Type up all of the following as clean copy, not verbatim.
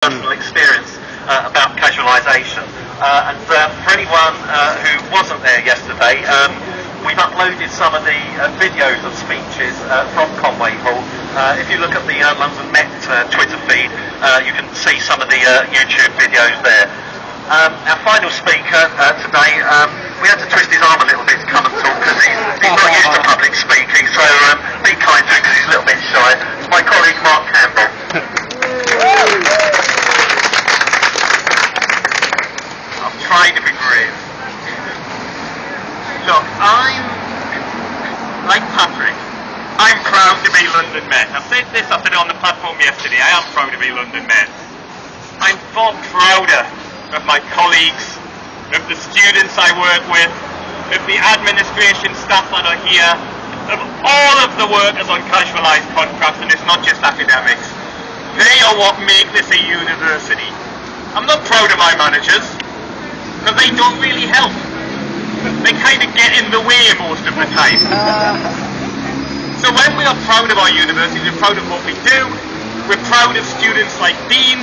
personal experience about casualisation. And for anyone who wasn't there yesterday, we've uploaded some of the videos of speeches from Conway Hall. If you look at the London Met Twitter feed, you can see some of the YouTube videos there. Our final speaker today, we had to twist his arm a little bit to come and talk because he's not used to public speaking, so be kind to him because he's a little bit shy. It's my colleague Mark Campbell. I'll try to be brief. Look, I'm, like Patrick, I'm proud to be London Met. I said this, I said it on the platform yesterday, I am proud to be London Met. I'm far prouder of my colleagues, of the students I work with, of the administration staff that are here, of all of the workers on casualised contracts, and it's not just academics. They are what make this a university. I'm not proud of my managers, because they don't really help. They kind of get in the way most of the time. So when we are proud of our university, we're proud of what we do, we're proud of students like Dean,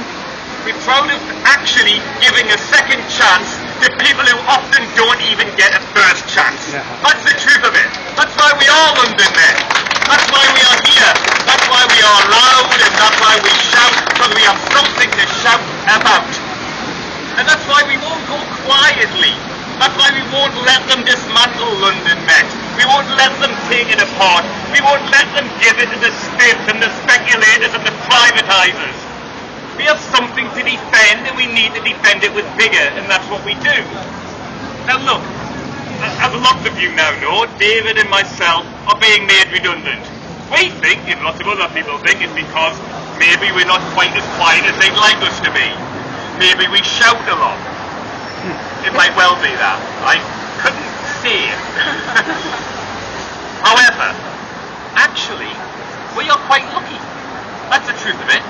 we're proud of actually giving a second chance to people who often don't even get a first chance. That's the truth of it. That's why we are London Men. That's why we are here. That's why we are loud, and that's why we shout, because we have something to shout about. And that's why we won't go quietly. That's why we won't let them dismantle London Met. We won't let them take it apart. We won't let them give it to the state and the speculators and the privatisers. We have something to defend, and we need to defend it with vigour, and that's what we do. Now look, as lots of you now know, David and myself are being made redundant. We think, and lots of other people think, it's because maybe we're not quite as quiet as they'd like us to be. Maybe we shout a lot. It might well be that. I couldn't see it. However, actually, we are quite lucky. That's the truth of it.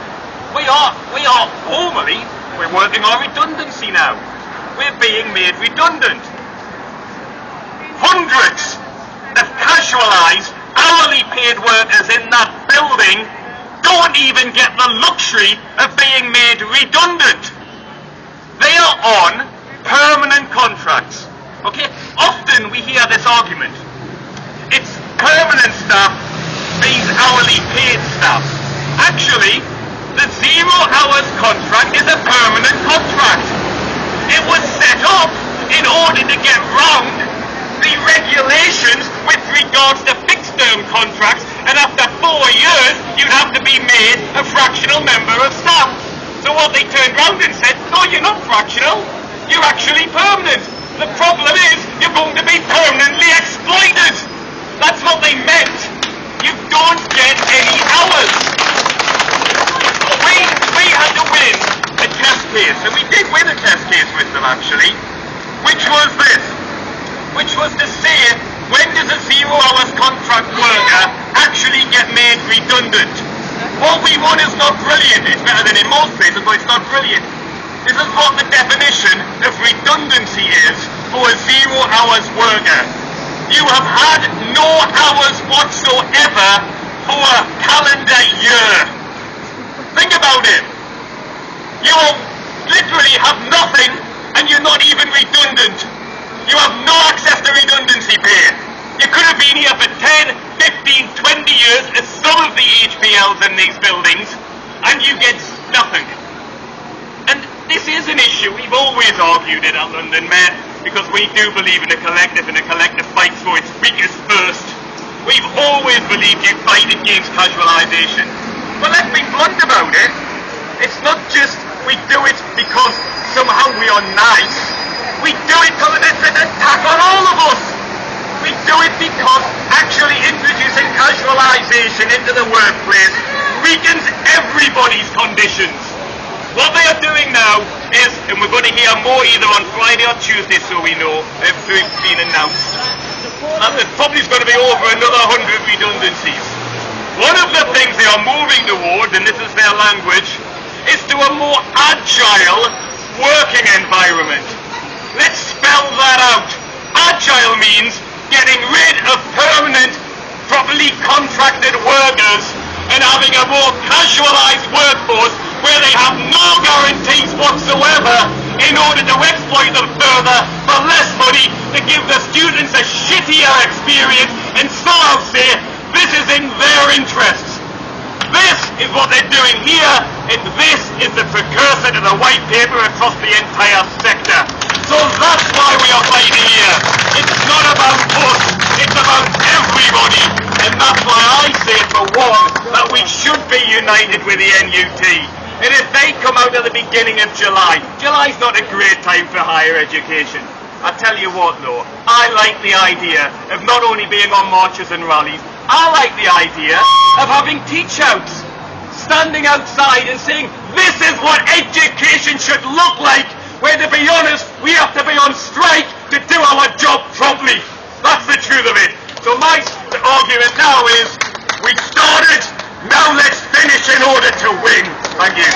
We are formally, we're working on redundancy now. We're being made redundant. Hundreds of casualised, hourly paid workers in that building don't even get the luxury of being made redundant. They are on permanent contracts. Okay? Often we hear this argument. It's permanent staff means hourly paid staff. Actually, the 0 hours contract is a permanent contract. It was set up in order to get round the regulations with regards to fixed term contracts, and after 4 years you'd have to be made a fractional member of staff. So what they turned round and said, no, you're not fractional, you're actually permanent. The problem is you're going to be permanently exploited. That's what they meant. You don't get any hours. We had to win a test case, and we did win a test case with them actually, which was this, which was to say, when does a 0 hours contract worker actually get made redundant? What we won is not brilliant. It's better than in most places, but it's not brilliant. This is what the definition of redundancy is for a 0 hours worker. You have had no hours whatsoever for a calendar year. Think about it. You literally have nothing, and you're not even redundant. You have no access to redundancy pay. You could have been here for 10, 15, 20 years, as some of the HPLs in these buildings, and you get nothing. And this is an issue we've always argued it at London Met, because we do believe in a collective, and a collective fights for its weakest first. We've always believed you fight against casualisation. But let's be blunt about it. It's not just we do it because somehow we are nice. We do it because it's an attack on all of us. We do it because actually introducing casualisation into the workplace weakens everybody's conditions. What they are doing now is, and we're going to hear more either on Friday or Tuesday, so we know, it's been announced, and there's probably going to be over another 100 redundancies. One of the things they are moving towards, and this is their language, is to a more agile working environment. Let's spell that out. Agile means getting rid of permanent, properly contracted workers and having a more casualised workforce where they have no guarantees whatsoever in order to exploit them further for less money, to give the students a shittier experience, and so I'll say this is in their interests. This is what they're doing here, and this is the precursor to the white paper across the entire sector. So that's why we are fighting here. It's not about us, it's about everybody, and that's why I say for one that we should be united with the NUT. And if they come out at the beginning of July's not a great time for higher education. I tell you what though, I like the idea of not only being on marches and rallies, I like the idea of having teach-outs, standing outside and saying, this is what education should look like, where to be honest, we have to be on strike to do our job properly. That's the truth of it. So my argument now is, we started, now let's finish in order to win. Thank you.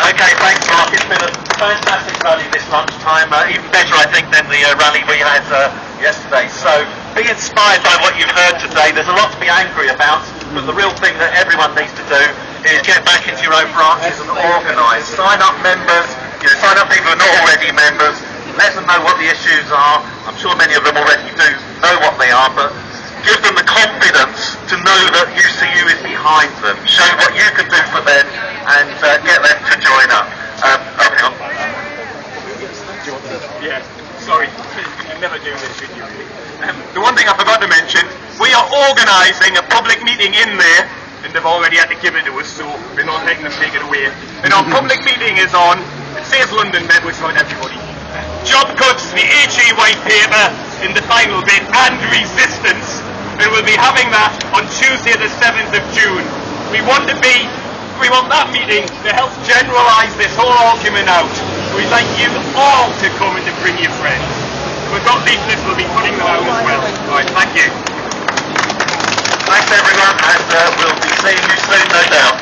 Okay, thanks Mark. It's been a fantastic rally this lunchtime, even better I think than the rally we had yesterday. So be inspired by what you've heard today. There's a lot to be angry about, but the real thing that everyone needs to do is get back into your own branches and organise. Sign up members, sign up people who are not already members, let them know what the issues are. I'm sure many of them already do know what they are, but give them the confidence to know that UCU is behind them. Show what you can do for them and get them to join up. Hang on. Yeah, sorry, I never do this with you. The one thing I forgot to mention, we are organising a public meeting in there, and they've already had to give it to us, so we're not letting them take it away. And our public meeting is on, it says London Med, which is on everybody. Job cuts, the HE white paper in the final bit, and resistance. And we'll be having that on Tuesday the 7th of June. We want that meeting to help generalise this whole argument out. We'd like you all to come and to bring your friends. We've got leaflets, we'll be putting them out as well. Alright, thank you. Thanks everyone, and we'll be seeing you soon, no doubt.